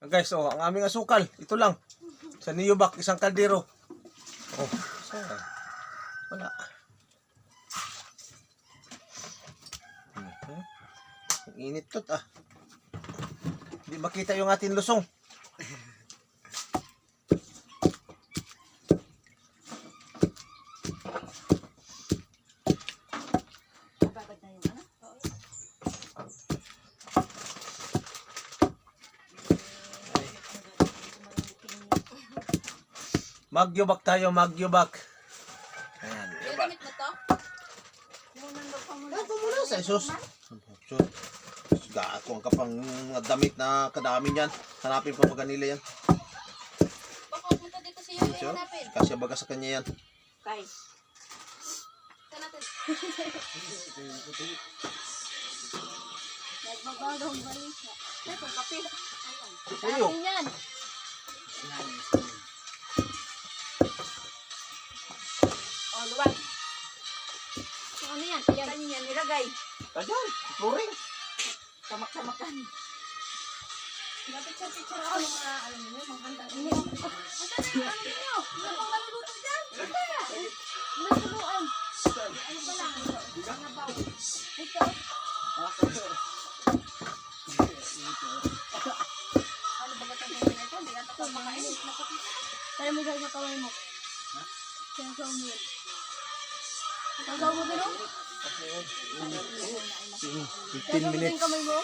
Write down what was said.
Guys, oh, ang aming asukal. Ito lang. Sa Niyobak, isang kaldero. Oh, saan? Wala. Ang init tot ah. Hindi makita yung ating lusong. Magyobak tayo, magyobak. Ayan. Gamit mo to? Ito muna sa isos. Gako ang kapang damit na kadami niyan. Hanapin pa baga nila yan. Baka punta dito sa iyo yung hanapin. Kasi baga sa kanya yan. Kay. Saan natin? Nagbabagong balisa. Ito, kape. Ayo. Akin yan. Oh, luwag. So, ano yan? Yan yan, nilagay. Ayan, flooring. Samak-samakan. Napicture-picture ako ng mga, alam niyo, mga handa. Asan na yung ano niyo? Wala pang maluluto dyan? Naguluan. Ano ba lang? Nabaw. Ito. Ano ba gatang mo na ito? Hindi natin ito makain. Tayo mo dyan sa kaway mo. Sasaw mo yun. Sasaw mo din o? 15 minutes. Kamay mo?